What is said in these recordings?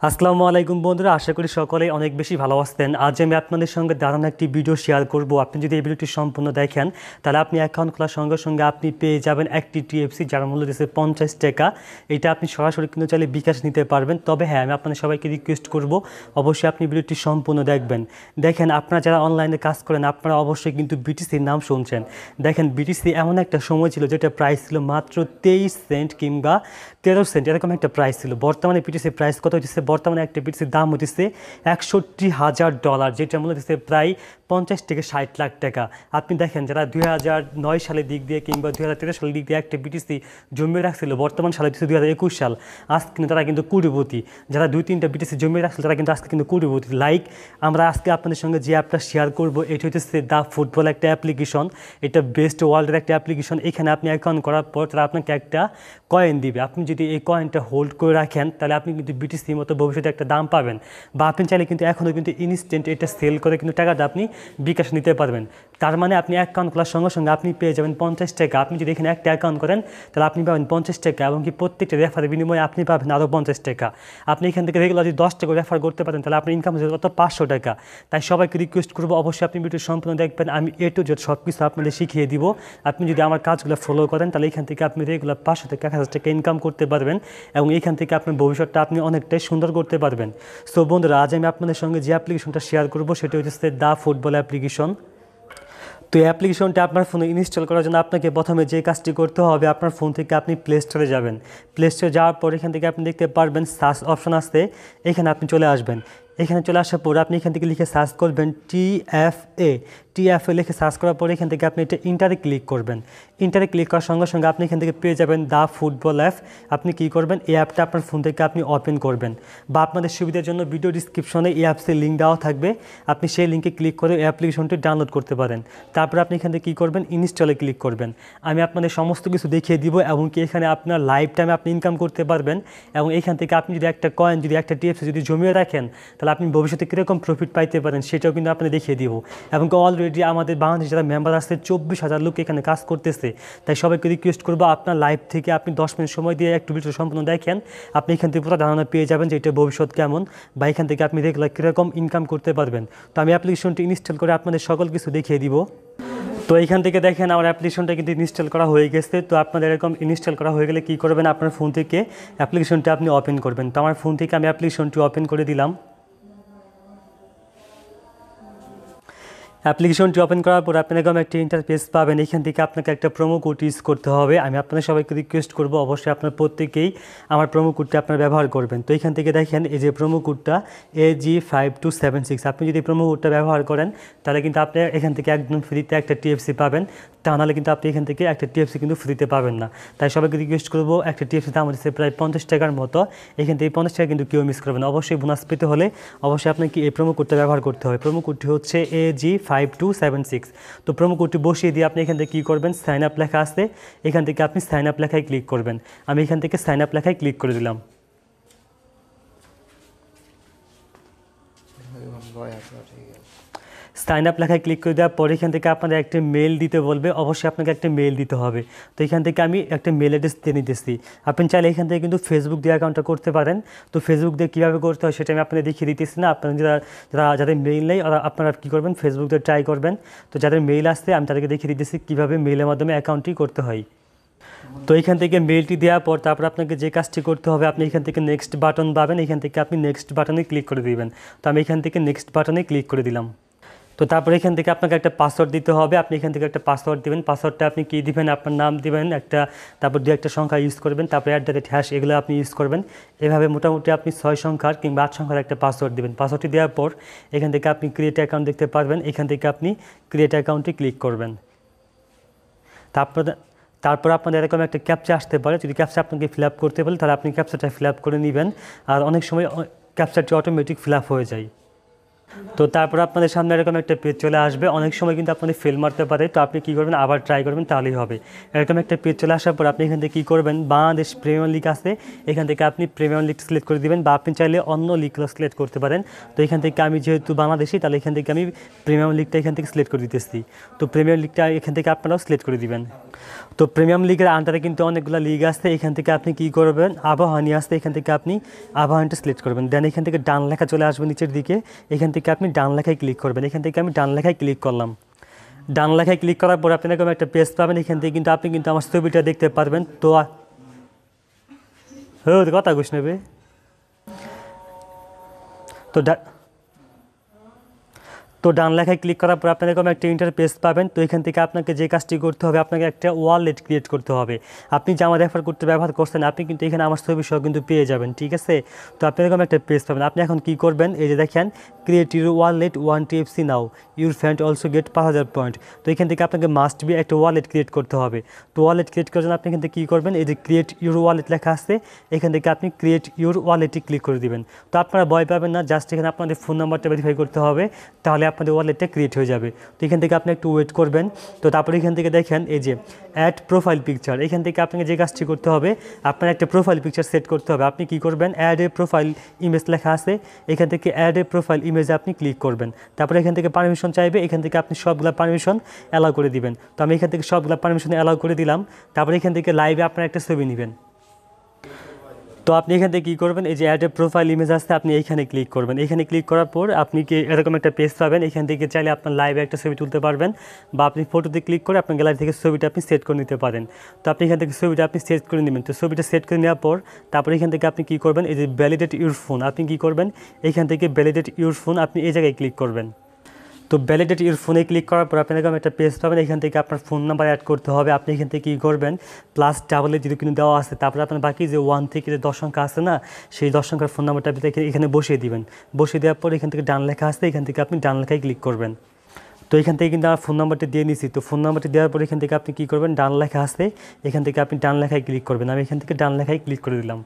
আসসালামু আলাইকুম বন্ধুরা, আশা করি সকলেই অনেক বেশি ভালো আছেন। আজ আমি আপনাদের সঙ্গে দারুণ একটি ভিডিও শেয়ার করব। আপনি যদি এই ভিডিওটি সম্পূর্ণ দেখেন তাহলে আপনি অ্যাকাউন্ট খোলার সঙ্গে সঙ্গে আপনি পেয়ে যাবেন একটি টিএফসি, যার মূল্য দিচ্ছে 50 টাকা। এটা আপনি সরাসরি কিন্তু চাইলে বিকাশ নিতে পারবেন। তবে হ্যাঁ, আমি আপনাদের সবাইকে রিকোয়েস্ট করব অবশ্যই আপনি ভিডিওটি সম্পূর্ণ দেখবেন। দেখেন, আপনারা যারা অনলাইনে কাজ করেন আপনারা অবশ্যই কিন্তু বিটিসির নাম শুনছেন। দেখেন, বিটিসি এমন একটা সময় ছিল যেটা প্রাইস ছিল মাত্র 23 সেন্ট কিংবা 13 সেন্ট, এরকম একটা প্রাইস ছিল। বর্তমানে বিটিসির প্রাইস কত হচ্ছে? বর্তমানে একটা বিটিসির দাম হচ্ছে $61,000, যেটা মূল্য দিচ্ছে প্রায় 50 থেকে 60 লাখ টাকা। আপনি দেখেন, যারা 2009 সালের দিক দিয়ে কিংবা 2013 সালের দিক দিয়ে একটা বিটিসি জমিয়ে রাখছিল, বর্তমান সালে হচ্ছে 2021 সাল, আজ কিন্তু তারা কিন্তু কোটিপতি। যারা 2-3টা বিটিসি জমিয়ে রাখছিল তারা কিন্তু আজকে কিন্তু কোটিপতি। লাইক আমরা আজকে আপনাদের সঙ্গে যে অ্যাপটা শেয়ার করবো, এটা হচ্ছে দ্য ফুটবল একটা অ্যাপ্লিকেশন। এটা বেস্ট ওয়ার্ল্ডের একটা অ্যাপ্লিকেশন। এখানে আপনি অ্যাকাউন্ট করার পর তারা আপনাকে একটা কয়েন দিবে। আপনি যদি এই কয়েনটা হোল্ড করে রাখেন তাহলে আপনি কিন্তু বিটিসির মতো ভবিষ্যতে একটা দাম পাবেন। বা আপনি চাইলে কিন্তু এখনও কিন্তু ইনস্ট্যান্ট এটা সেল করে কিন্তু টাকাটা আপনি বিকাশ নিতে পারবেন। তার মানে আপনি অ্যাকাউন্ট খোলার সঙ্গে সঙ্গে আপনি পেয়ে যাবেন 50 টাকা। আপনি যদি এখানে একটা অ্যাকাউন্ট করেন তাহলে আপনি পাবেন 50 টাকা, এবং কি প্রত্যেকটা রেফারের বিনিময়ে আপনি পাবেন আরও 50 টাকা। আপনি এখান থেকে রেগুলার যদি 10 টাকা রেফার করতে পারেন তাহলে আপনার ইনকাম হচ্ছে কত? 500 টাকা। তাই সবাইকে রিকোয়েস্ট করবো অবশ্যই আপনি ভিডিও সম্পূর্ণ দেখবেন। আমি A to Z সব কিছু আপনাদের শিখিয়ে দিব। আপনি যদি আমার কাজগুলো ফলো করেন তাহলে এখান থেকে আপনি রেগুলার 500 থেকে 1000 টাকা ইনকাম করতে পারবেন, এবং এখান থেকে আপনার ভবিষ্যৎটা আপনি অনেকটাই সুন্দর করতে পারবেন। সো বন্ধুরা, আজ আমি আপনাদের সঙ্গে যে অ্যাপ্লিকেশনটা শেয়ার করবো সেটা হচ্ছে দ্য ফুটবল অ্যাপ্লিকেশন। তো এই অ্যাপ্লিকেশনটা আপনার ফোনে ইনস্টল করার জন্য আপনাকে প্রথমে যে কাজটি করতে হবে, আপনার ফোন থেকে আপনি প্লে স্টোরে যাবেন। প্লে স্টোরে যাওয়ার পর এখান থেকে আপনি দেখতে পারবেন সার্চ অপশন আসতে, এখানে আপনি চলে আসবেন। এখানে চলে আসার পর আপনি এখান থেকে লিখে সার্চ করবেন টিএফএ লিখে সার্চ করার পরে এখান থেকে আপনি এটা ইন্টারে ক্লিক করবেন। ইন্টারে ক্লিক করার সঙ্গে সঙ্গে আপনি এখান থেকে পেয়ে যাবেন দ্য ফুটবল অ্যাপ। আপনি কী করবেন? এই অ্যাপটা আপনার ফোন থেকে আপনি ওপেন করবেন, বা আপনাদের সুবিধার জন্য ভিডিও ডিসক্রিপশনে এই অ্যাপসের লিঙ্ক দেওয়া থাকবে। আপনি সেই লিঙ্কে ক্লিক করে এই অ্যাপ্লিকেশনটি ডাউনলোড করতে পারেন। তারপর আপনি এখান থেকে কী করবেন? ইনস্টলে ক্লিক করবেন। আমি আপনাদের সমস্ত কিছু দেখিয়ে দিব, এবং কি এখানে আপনার লাইফ টাইমে আপনি ইনকাম করতে পারবেন। এবং এখান থেকে আপনি যদি একটা কয়েন, যদি একটা টিএফসি যদি জমিয়ে রাখেন তাহলে আপনি ভবিষ্যতে কীরকম প্রফিট পাইতে পারেন সেটাও কিন্তু আপনি দেখিয়ে দিব। এবং অলরেডি আমাদের বাংলাদেশে যারা মেম্বার আছে 24,000 লোক এখানে কাজ করতেছে। তাই সবাইকে রিকোয়েস্ট করবো আপনার লাইফ থেকে আপনি 10 মিনিট সময় দিয়ে একটু ভিডিও সম্পূর্ণ দেখেন। আপনি এখান থেকে পুরো ধারণা পেয়ে যাবেন যে এটা ভবিষ্যৎ কেমন, বা এখান থেকে আপনি রেগুলার কীরকম ইনকাম করতে পারবেন। তো আমি অ্যাপ্লিকেশনটি ইনস্টল করে আপনাদের সকল কিছু দেখিয়ে দিব। তো এইখান থেকে দেখেন আমার অ্যাপ্লিকেশনটা কিন্তু ইনস্টল করা হয়ে গেছে। তো আপনাদের এরকম ইনস্টল করা হয়ে গেলে কী করবেন? আপনার ফোন থেকে অ্যাপ্লিকেশনটি আপনি ওপেন করবেন। তো আমার ফোন থেকে আমি অ্যাপ্লিকেশনটি ওপেন করে দিলাম। অ্যাপ্লিকেশনটি ওপেন করার পর আপনি এরকম একটা ইন্টারফেস পাবেন। এখান থেকে আপনাকে একটা প্রোমো কোড ইউজ করতে হবে। আমি আপনাদের সবাইকে রিকোয়েস্ট করবো অবশ্যই আপনার প্রত্যেকেই আমার প্রোমো কোডটা আপনার ব্যবহার করবেন। তো এখান থেকে দেখেন এই যে প্রোমো কোডটা AG5276, আপনি যদি প্রোমো কোডটা ব্যবহার করেন তাহলে কিন্তু আপনি এখান থেকে একদম ফ্রিতে একটা টিএফসি পাবেন। তা নাহলে কিন্তু আপনি এখান থেকে একটা টিএফসি কিন্তু ফ্রিতে পাবেন না। তাই সবাইকে রিকোয়েস্ট করবো, একটা টিএফসি দাম হচ্ছে প্রায় 50 টাকার মতো। এখান থেকে 50 টাকা কিন্তু কেউ মিস করবেন। অবশ্যই বোনাস পেতে হলে অবশ্যই আপনাকে এই প্রোমো কোডটা ব্যবহার করতে হবে। প্রোমো কোডটি হচ্ছে AG5276। তো প্রোমো কোডটি বসিয়ে দিয়ে আপনি এখান থেকে কী করবেন? সাইন আপ লেখা আছে, এখান থেকে আপনি সাইন আপ লেখায় ক্লিক করবেন। আমি এখান থেকে সাইন আপ লেখায় ক্লিক করে দিলাম। সাইন আপ লেখায় ক্লিক করে দেওয়ার পর এখান থেকে আপনাদের একটা মেল দিতে বলবে। অবশ্যই আপনাকে একটা মেল দিতে হবে। তো এখান থেকে আমি একটা মেল অ্যাড্রেস দিয়ে নিতেছি। আপনি চাইলে এখান থেকে কিন্তু ফেসবুক দিয়ে অ্যাকাউন্টটা করতে পারেন। তো ফেসবুক দিয়ে কীভাবে করতে হয় সেটা আমি আপনাদের দেখিয়ে দিতেছি না। আপনারা যাদের মেইল নেই ওরা আপনারা কী করবেন? ফেসবুক দিয়ে ট্রাই করবেন। তো যাদের মেইল আসছে আমি তাদেরকে দেখিয়ে দিতেছি কীভাবে মেইলের মাধ্যমে অ্যাকাউন্টটি করতে হয়। তো এখান থেকে মেলটি দেওয়ার পর তারপর আপনাকে যে কাজটি করতে হবে, আপনি এখান থেকে নেক্সট বাটন পাবেন। এখান থেকে আপনি নেক্সট বাটনে ক্লিক করে দিবেন। তো আমি এখান থেকে নেক্সট বাটনে ক্লিক করে দিলাম। তো তারপরে এখান থেকে আপনাকে একটা পাসওয়ার্ড দিতে হবে। আপনি এখান থেকে একটা পাসওয়ার্ড দেবেন। পাসওয়ার্ডটা আপনি কী দিবেন? আপনার নাম দিবেন একটা, তারপর 2-1টা সংখ্যা ইউজ করবেন, তারপরে # এগুলো আপনি ইউজ করবেন। এভাবে মোটামুটি আপনি 6 সংখ্যার কিংবা 8 সংখ্যার একটা পাসওয়ার্ড দেবেন। পাসওয়ার্ডটি দেওয়ার পর এখান থেকে আপনি ক্রিয়েট অ্যাকাউন্ট দেখতে পারবেন। এখান থেকে আপনি ক্রিয়েট অ্যাকাউন্টে ক্লিক করবেন। তারপর আপনাদের এরকম একটা ক্যাপচা আসতে পারে। যদি ক্যাপচা আপনাকে ফিল আপ করতে বলে তাহলে আপনি ক্যাপচাটা ফিল আপ করে নেবেন। আর অনেক সময় ক্যাপচাটি অটোমেটিক ফিল আপ হয়ে যায়। তো তারপর আপনাদের সামনে এরকম একটা পেজ চলে আসবে। অনেক সময় কিন্তু আপনাদের ফেল মারতে পারে, তো আপনি কী করবেন, আবার ট্রাই করবেন, তাহলেই হবে। এরকম একটা পেজ চলে আসার পর আপনি এখান থেকে কী করবেন, বাংলাদেশ প্রিমিয়ার লিগ আছে, এখান থেকে আপনি প্রিমিয়ার লিগ সিলেক্ট করে দেবেন, বা আপনি চাইলে অন্য লিগগুলো সিলেক্ট করতে পারেন। তো এখান থেকে আমি যেহেতু বাংলাদেশি, তাহলে এখান থেকে আমি প্রিমিয়াম লিগটা এখান থেকে সিলেক্ট করে দিতেছি। তো প্রিমিয়ার লিগটা এখান থেকে আপনারাও সিলেক্ট করে দিবেন। তো প্রিমিয়াম লিগের আন্ডারে কিন্তু অনেকগুলো লিগ আছে, এখান থেকে আপনি কী করবেন, আবাহনী আসতে, এখান থেকে আপনি আবাহনীটা সিলেক্ট করবেন। দেন এখান থেকে ডান লেখা চলে আসবে নিচের দিকে, এখান থেকে আপনি ডান লেখায় ক্লিক করবেন। এখান থেকে আমি ডান লেখায় ক্লিক করলাম। ডান লেখায় ক্লিক করার পর আপনি এরকম একটা পেজ পাবেন, এখান থেকে কিন্তু আপনি কিন্তু আমার ছবিটা দেখতে পারবেন। তো কথা ঘুষ নেবে। তো ডান লেখায় ক্লিক করার পর আপনার এরকম একটা ইন্টারফেস পাবেন। তো এখান থেকে আপনাকে যে কাজটি করতে হবে, আপনাকে একটা ওয়ালেট ক্রিয়েট করতে হবে। আপনি যে আমার রেফার করতে ব্যবহার করছেন, আপনি কিন্তু এখানে আমার ছবি সহ কিন্তু পেয়ে যাবেন, ঠিক আছে। তো আপনি এরকম একটা পেজ পাবেন। আপনি এখন কী করবেন, এই যে দেখেন, create your wallet 1 TFC now, your friend also get 5000 point. তো এখান থেকে আপনাকে মাস্ট বি একটা ওয়ালেট ক্রিয়েট করতে হবে। তো ওয়ালেট ক্রিয়েট করার জন্য আপনি এখান থেকে কী করবেন, এই যে ক্রিয়েট ইউর ওয়ালেট লেখা আছে, এখান থেকে আপনি ক্রিয়েট ইউর ওয়ালেটে ক্লিক করে দিবেন। তো আপনারা ভয় পাবেন না, জাস্ট এখানে আপনাদের ফোন নাম্বারটা ভেরিফাই করতে হবে, তাহলে আপনাদের ওয়ালেটটা ক্রিয়েট হয়ে যাবে। তো এখান থেকে আপনি একটু ওয়েট করবেন। তো তারপরে এখান থেকে দেখেন, এই যে অ্যাড প্রোফাইল পিকচার, এখান থেকে আপনাকে যে কাজটি করতে হবে, আপনার একটা প্রোফাইল পিকচার সেট করতে হবে। আপনি কী করবেন, অ্যাড এ প্রোফাইল ইমেজ লেখা আছে, এখান থেকে অ্যাড এ প্রোফাইল ইমেজে আপনি ক্লিক করবেন। তারপরে এখান থেকে পারমিশন চাইবে, এখান থেকে আপনি সবগুলো পারমিশন অ্যালাউ করে দিবেন। তো আমি এখান থেকে সবগুলো পারমিশন অ্যালাউ করে দিলাম। তারপরে এখান থেকে লাইভে আপনার একটা ছবি নেবেন। তো আপনি এখান থেকে কী করবেন, এই যে অ্যাড এ প্রোফাইল ইমেজ আসতে আপনি এইখানে ক্লিক করবেন। এখানে ক্লিক করার পর আপনি কি এরকম একটা পেজ পাবেন, এখান থেকে চাইলে আপনার লাইভে একটা ছবি তুলতে পারবেন, বা আপনি ফটোতে ক্লিক করে আপনার গ্যালারি থেকে ছবিটা আপনি সেট করে নিতে পারেন। তো আপনি এখান থেকে ছবিটা আপনি সেট করে নেবেন। তো ছবিটা সেট করে নেওয়ার পর তারপরে এখান থেকে আপনি কী করবেন, এই যে ভ্যালিডেট ইউর ফোন, আপনি কী করবেন, এখান থেকে ভ্যালিডেট ইউর ফোন আপনি এই জায়গায় ক্লিক করবেন। তো ভ্যালিডেট ইউর ফোনে ক্লিক করার পর আপনি এরকম একটা পেজ পাবেন, এখান থেকে আপনার ফোন নাম্বার অ্যাড করতে হবে। আপনি এখান থেকে কী করবেন, +88 কিন্তু দেওয়া আছে, তারপরে আপনার বাকি যে 1 থেকে যে 10 সংখ্যা আছে না, সেই 10 সংখ্যার ফোন নাম্বারটা আপনি এখানে বসিয়ে দিবেন। বসিয়ে দেওয়ার পর এখান থেকে ডান লেখা আসছে, এখান থেকে আপনি ডান লেখায় ক্লিক করবেন। তো এখান থেকে কিন্তু আমার ফোন নাম্বারটি দিয়ে নিছি। তো ফোন নাম্বারটি দেওয়ার পর এখান থেকে আপনি কী করবেন, ডান লেখা আসছে, এখান থেকে আপনি ডান লেখায় ক্লিক করবেন। আমি এখান থেকে ডান লেখায় ক্লিক করে দিলাম।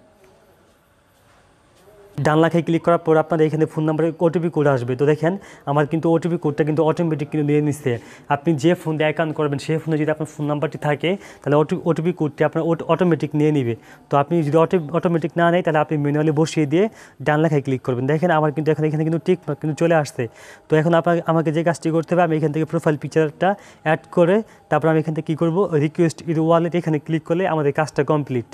ডান লেখায় ক্লিক করার পর আপনাদের এখানে ফোন নাম্বারে ওটিপি কোড আসবে। তো দেখেন, আমার কিন্তু ওটিপি কোডটা কিন্তু অটোমেটিক কিন্তু দিয়ে নিচ্ছে। আপনি যে ফোন দিয়ে অ্যাকাউন্ট করবেন, সেই ফোনে যদি আপনার ফোন নাম্বারটি থাকে, তাহলে ওটিপি কোডটি আপনার অটোমেটিক নিয়ে নিবে। তো আপনি যদি অটোমেটিক না নেয়, তাহলে আপনি ম্যানুয়ালি বসিয়ে দিয়ে ডান লেখায় ক্লিক করবেন। দেখেন, আমার কিন্তু এখানে কিন্তু টিক মার্ক কিন্তু চলে আসছে। তো এখন আমাকে যে কাজটি করতে হবে, আমি এখান থেকে প্রোফাইল পিকচারটা অ্যাড করে তারপর আমি এখান থেকে কী করবো, রিকোয়েস্ট ইউর ওয়ালেট, এখানে ক্লিক করলে আমাদের কাজটা কমপ্লিট।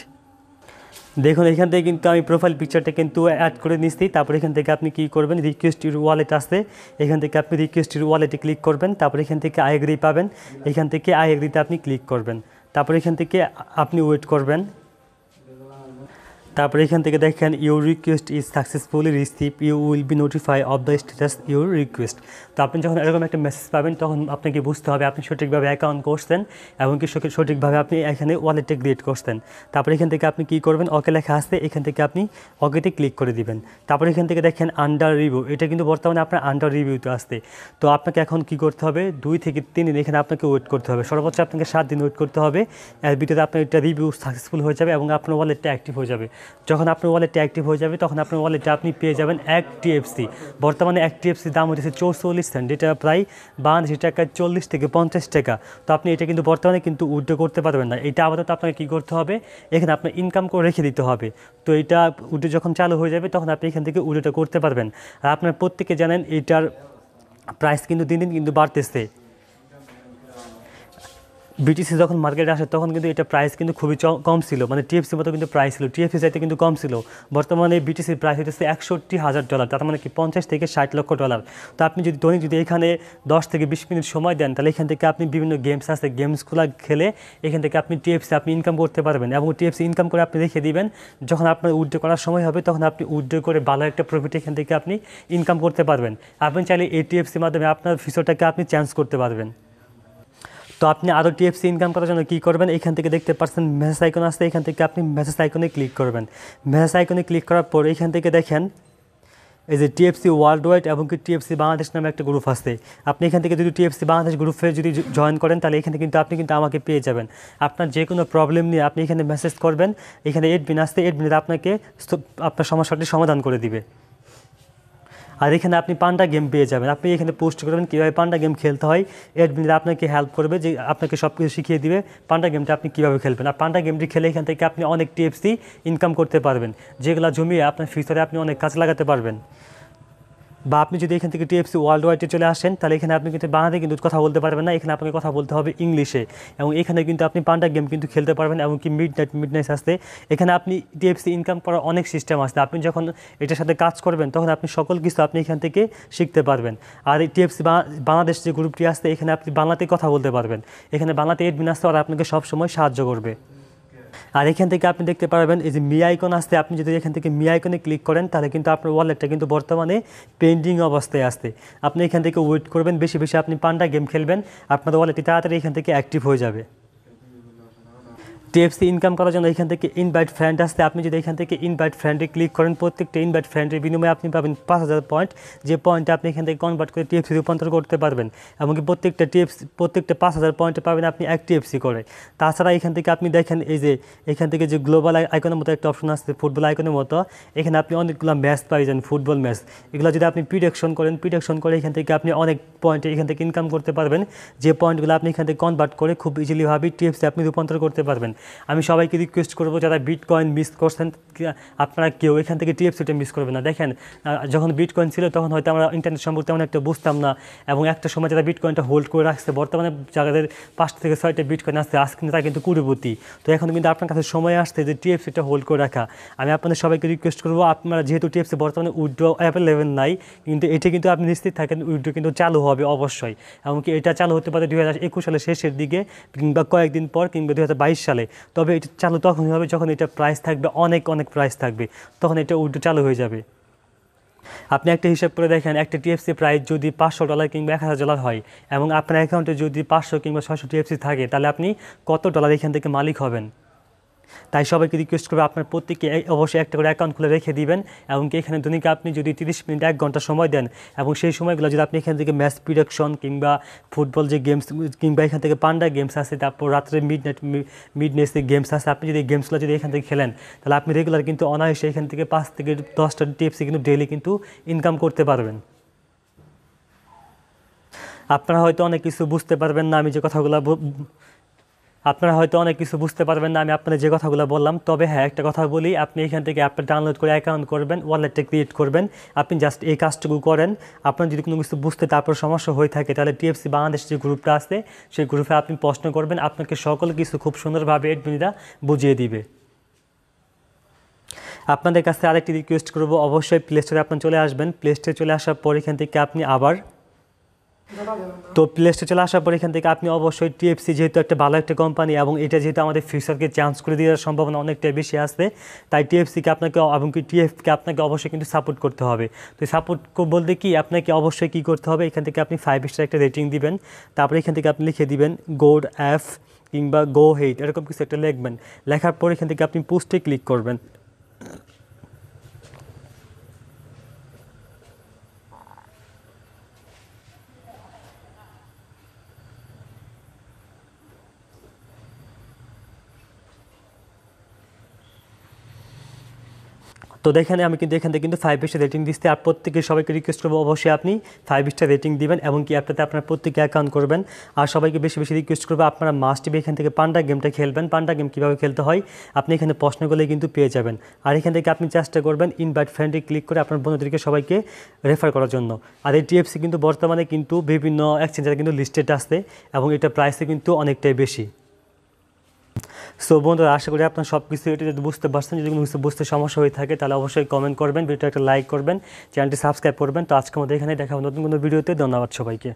দেখুন, এখান থেকে কিন্তু আমি প্রোফাইল পিকচারটা কিন্তু অ্যাড করে নিচ্ছি। তারপর এখান থেকে আপনি কী করবেন, রিকোয়েস্ট ইউর ওয়ালেট আসছে, এখান থেকে আপনি রিকোয়েস্ট ইউর ওয়ালেটে ক্লিক করবেন। তারপর এখান থেকে আই এগ্রি পাবেন, এখান থেকে আই এগ্রিতে আপনি ক্লিক করবেন। তারপর এখান থেকে আপনি ওয়েট করবেন। তারপরে এখান থেকে দেখেন, your request is successfully receive, you will be notify of the status your request. তো আপনি যখন এরকম একটা মেসেজ পাবেন, তখন আপনাকে বুঝতে হবে আপনি সঠিকভাবে অ্যাকাউন্ট করছেন এবং কি সঠিকভাবে আপনি এখানে ওয়ালেটটা ক্রিয়েট করছেন। তারপরে এখান থেকে আপনি কী করবেন, ওকে লেখা আসছে, এখান থেকে আপনি ওকেতে ক্লিক করে দিবেন। তারপরে এখান থেকে দেখেন আন্ডার রিভিউ, এটা কিন্তু বর্তমানে আপনার আন্ডার রিভিউতে আসছে। তো আপনাকে এখন কী করতে হবে, 2 থেকে 3 দিন এখানে আপনাকে ওয়েট করতে হবে। সর্বোচ্চ আপনাকে 7 দিন ওয়েট করতে হবে। এর ভিতরে আপনার এটা রিভিউ সাকসেসফুল হয়ে যাবে এবং আপনার ওয়ালেটটা অ্যাক্টিভ হয়ে যাবে। যখন আপনার ওয়ালেটটা অ্যাক্টিভ হয়ে যাবে, তখন আপনার ওয়ালেটে আপনি পেয়ে যাবেন 1 TFC। বর্তমানে 1 TFC দাম হচ্ছে 44 সেন্ট, যেটা প্রায় বাংলাদেশি টাকায় 40 থেকে 50 টাকা। তো আপনি এটা কিন্তু বর্তমানে কিন্তু উইথড্র করতে পারবেন না। এটা আপাতত আপনাকে কী করতে হবে, এখানে আপনার ইনকাম করে রেখে দিতে হবে। তো এটা উইথড্র যখন চালু হয়ে যাবে, তখন আপনি এখান থেকে উইথড্রটা করতে পারবেন। আর আপনার প্রত্যেকে জানেন, এটার প্রাইস কিন্তু দিন দিন কিন্তু বাড়তেছে। বিটিসি যখন মার্কেটে আসে, তখন কিন্তু এটা প্রাইস কিন্তু খুবই কম ছিল, মানে টিএফসি মতো কিন্তু প্রাইস ছিল, টিএফসি চাইতে কিন্তু কম ছিল। বর্তমানে বিটিসির প্রাইস হচ্ছে $61,000, তার মানে কি 50 থেকে 60 লক্ষ ডলার। তো আপনি যদি দৈনিক যদি এখানে 10 থেকে 20 মিনিট সময় দেন, তাহলে এখান থেকে আপনি বিভিন্ন গেমস আছে, গেমসগুলো খেলে এখান থেকে আপনি টিএফসি আপনি ইনকাম করতে পারবেন। এবং টিএফসি ইনকাম করে আপনি রেখে দিবেন, যখন আপনার উইথড্র করার সময় হবে, তখন আপনি উইথড্র করে ভালো একটা প্রফিট এখান থেকে আপনি ইনকাম করতে পারবেন। আপনি চাইলে এই টিএফসির মাধ্যমে আপনার ফিউচারটাকে আপনি চেঞ্জ করতে পারবেন। তো আপনি আরও টিএফসি ইনকাম করার জন্য কী করবেন, এখান থেকে দেখতে পাচ্ছেন মেসেজ আইকন আসছে, এখান থেকে আপনি মেসেজ আইকনে ক্লিক করবেন। মেসেজ আইকনে ক্লিক করার পর এখান থেকে দেখেন, এই যে টিএফসি ওয়ার্ল্ড ওয়াইড এবং কি টিএফসি বাংলাদেশ নামে একটা গ্রুপ আছে। আপনি এখান থেকে যদি টিএফসি বাংলাদেশ গ্রুপে যদি জয়েন করেন, তাহলে এখানে কিন্তু আপনি কিন্তু আমাকে পেয়ে যাবেন। আপনার যে কোনো প্রবলেম নিয়ে আপনি এখানে মেসেজ করবেন, এখানে এডমিন আসতে, এডমিন আপনাকে আপনার সমস্যাটি সমাধান করে দিবে। আর এখানে আপনি পান্ডা গেম পেয়ে যাবেন। আপনি এখানে পোস্ট করবেন কীভাবে পান্ডা গেম খেলতে হয়, অ্যাডমিনরা আপনাকে হেল্প করবে, যে আপনাকে সব কিছু শিখিয়ে দিবে পান্ডা গেমটা আপনি কীভাবে খেলবেন। আর পান্ডা গেমটি খেলে এখান থেকে আপনি অনেক টিএফসি ইনকাম করতে পারবেন, যেগুলো জমিয়ে আপনার ফিউচারে আপনি অনেক কাজ লাগাতে পারবেন। বা আপনি যদি এখান থেকে টিএফসি ওয়ার্ল্ড ওয়াইডে চলে আসেন, তাহলে এখানে আপনি কিন্তু বাংলাতে কিন্তু কথা বলতে পারবেন না, এখানে আপনাকে কথা বলতে হবে ইংলিশে। এবং এখানে কিন্তু আপনি পান্ডা গেম কিন্তু খেলতে পারবেন, এমনকি মিডনাইট আসতে এখানে আপনি টিএফসি ইনকাম করার অনেক সিস্টেম আসছে। আপনি যখন এটার সাথে কাজ করবেন তখন আপনি সকল কিছু আপনি এখান থেকে শিখতে পারবেন। আর এই টিএফসি বাংলাদেশ যে গ্রুপটি আসছে, এখানে আপনি বাংলাতে কথা বলতে পারবেন, এখানে বাংলাতে অ্যাডমিন আসতে ওরা আপনাকে সবসময় সাহায্য করবে। আর এখান থেকে আপনি দেখতে পারবেন এই যে মি আইকন আসতে, আপনি যদি এখান থেকে মি আইকনে ক্লিক করেন তাহলে কিন্তু আপনার ওয়ালেটটা কিন্তু বর্তমানে পেন্ডিং অবস্থায় আসছে। আপনি এখান থেকে ওয়েট করবেন, বেশি বেশি আপনি পান্ডা গেম খেলবেন, আপনার ওয়ালেটটি তাড়াতাড়ি এখান থেকে অ্যাক্টিভ হয়ে যাবে। টিএফসি ইনকাম করার জন্য এখান থেকে ইনভাইট ফ্রেন্ড আসতে, আপনি যদি এখান থেকে ইনভাইট ফ্রেন্ডে ক্লিক করেন, প্রত্যেকটা ইনভাইট ফ্রেন্ডের বিনিময়ে আপনি পাবেন 5000 পয়েন্ট, যে পয়েন্টটা আপনি এখান থেকে কনভার্ট করে টিএফসি রূপান্তর করতে পারবেন। এমনকি প্রত্যেকটা 5000 পয়েন্টে পাবেন আপনি এক টিএফসি করে। তাছাড়া এখান থেকে আপনি দেখেন এই যে এখান থেকে যে গ্লোবাল আইকনের মতো একটা অপশন আসছে, ফুটবল আইকনের মতো, এখানে আপনি অনেকগুলো ম্যাচ পাইছেন, ফুটবল ম্যাচ। এগুলো যদি আপনি প্রিডিকশন করে এখান থেকে আপনি অনেক পয়েন্টে এখান থেকে ইনকাম করতে পারবেন, যে পয়েন্টগুলো আপনি এখান থেকে কনভার্ট করে খুব ইজিলিভাবে টিএফসি আপনি রূপান্তর করতে পারবেন। আমি সবাইকে রিকোয়েস্ট করবো, যারা বিটকয়েন মিস করছেন আপনারা কেউ এখান থেকে টিএফসিটা মিস করবেন না। দেখেন যখন বিটকয়েন ছিল তখন হয়তো আমরা ইন্টারনেট সম্পর্কে তেমন একটা বুঝতাম না, এবং একটা সময় যারা বিটকয়েনটা হোল্ড করে রাখছে, বর্তমানে যাদের 5 থেকে 6টা বিটকয়েন আসছে, আজকে কিন্তু তারা কিন্তু কুড়িপতি। তো এখন কিন্তু আপনার কাছে সময় আসছে যে টিএফসিটা হোল্ড করে রাখা। আমি আপনাদের সবাইকে রিকোয়েস্ট করবো, আপনারা যেহেতু টিএফসি বর্তমানে উইথড্র অ্যাভেলেবেল নাই, কিন্তু এটা কিন্তু আপনি নিশ্চিত থাকেন উইথড্র কিন্তু চালু হবে অবশ্যই। এমনকি এটা চালু হতে পারে 2021 সালের শেষের দিকে, কিংবা কয়েকদিন পর, কিংবা 2022 সালে। তবে এটা চালু তখনই হবে যখন এটা প্রাইস থাকবে অনেক প্রাইস থাকবে, তখন এটা উইথড্র চালু হয়ে যাবে। আপনি একটা হিসাব করে দেখেন, একটা টিএফসি প্রাইস যদি $500 কিংবা $1000 হয়, এবং আপনার অ্যাকাউন্টে যদি 500 কিংবা 600 টিএফসি থাকে, তাহলে আপনি কত ডলার এখান থেকে মালিক হবেন। তাই সবাইকে রিকোয়েস্ট করবে আপনার প্রত্যেকে অবশ্যই একটা করে অ্যাকাউন্ট খুলে রেখে দিবেন, এবং এখানে দৈনিক আপনি যদি 30 মিনিট 1 ঘন্টা সময় দেন, এবং সেই সময়গুলো যদি আপনি এখান থেকে ম্যাচ প্রিডিকশন কিংবা ফুটবল যে গেমস, কিংবা এখান থেকে পান্ডা গেমস আছে, তারপর রাত্রে মিডনাইট গেমস আছে, আপনি যদি এই গেমসগুলো যদি এখান থেকে খেলেন, তাহলে আপনি রেগুলার কিন্তু অনায়াসে এখান থেকে 5 থেকে 10টা টিপসি কিন্তু ডেইলি কিন্তু ইনকাম করতে পারবেন। আপনারা হয়তো অনেক কিছু বুঝতে পারবেন না আমি যে কথাগুলো আপনাদের যে কথাগুলো বললাম। তবে হ্যাঁ, একটা কথা বলি, আপনি এখান থেকে অ্যাপটা ডাউনলোড করে অ্যাকাউন্ট করবেন, ওয়ালেটটা ক্রিয়েট করবেন, আপনি জাস্ট এই কাজটুকু করেন। আপনার যদি কোনো কিছু বুঝতে তারপর সমস্যা হয়ে থাকে, তাহলে টিএফসি বাংলাদেশ যে গ্রুপটা আছে সেই গ্রুপে আপনি প্রশ্ন করবেন, আপনাকে সকল কিছু খুব সুন্দরভাবে অ্যাডমিনরা বুঝিয়ে দিবে। আপনাদের কাছে আরেকটি রিকোয়েস্ট করব, অবশ্যই প্লে স্টোরে আপনার চলে আসবেন। প্লে স্টোরে চলে আসার পর এখান থেকে আপনি প্লে স্টোরে চলে আসার পর এখান থেকে আপনি অবশ্যই টিএফসি, যেহেতু একটা ভালো একটা কোম্পানি, এবং এটা যেহেতু আমাদের ফিউচারকে চান্স করে দেওয়ার সম্ভাবনা অনেকটাই বেশি আসছে, তাই টিএফসিকে আপনাকে এবং টিএফকে আপনাকে অবশ্যই কিন্তু সাপোর্ট করতে হবে। তো সাপোর্ট বলতে কি, আপনাকে অবশ্যই কী করতে হবে, এখান থেকে আপনি 5 স্টার একটা রেটিং দিবেন, তারপরে এখান থেকে আপনি লিখে দিবেন গোড অ্যাফ কিংবা গো হেট, এরকম কিছু একটা লিখবেন। লেখার পর এখান থেকে আপনি পোস্টে ক্লিক করবেন। তো দেখেন আমি কিন্তু এখান থেকে কিন্তু 5 স্টার রেটিং দিচ্ছি। আর প্রত্যেকে সবাইকে রিকোয়েস্ট করবো, অবশ্যই আপনি 5 স্টার রেটিং দিবেন, এবং কি অ্যাপটাতে আপনার প্রত্যেকে অ্যাকাউন্ট করবেন। আর সবাইকে বেশি বেশি রিকোয়েস্ট করবো, আপনারা মাস্ট বি এখান থেকে পান্ডা গেমটা খেলবেন। পান্ডা গেম কীভাবে খেলতে হয় আপনি এখানে প্রশ্ন করলেই কিন্তু পেয়ে যাবেন। আর এখান থেকে আপনি চেষ্টা করবেন ইনভাইট ফ্রেন্ডে ক্লিক করে আপনার বন্ধুদেরকে সবাইকে রেফার করার জন্য। আর এই টিএফসি কিন্তু বর্তমানে কিন্তু বিভিন্ন এক্সচেঞ্জে কিন্তু লিস্টেড আসছে, এবং এটা প্রাইসে কিন্তু অনেকটাই বেশি। সো বন্ধুরা, আশা করি আপনার সব কিছু এটা যদি বুঝতে পারছেন। যদি কোনো কিছু বুঝতে সমস্যা হয়ে থাকে তাহলে অবশ্যই কমেন্ট করবেন, ভিডিওটা একটা লাইক করবেন, চ্যানেলটি সাবস্ক্রাইব করবেন। তো আজকে আমাদের এখানে দেখা হবে নতুন কোনো ভিডিওতে। ধন্যবাদ সবাইকে।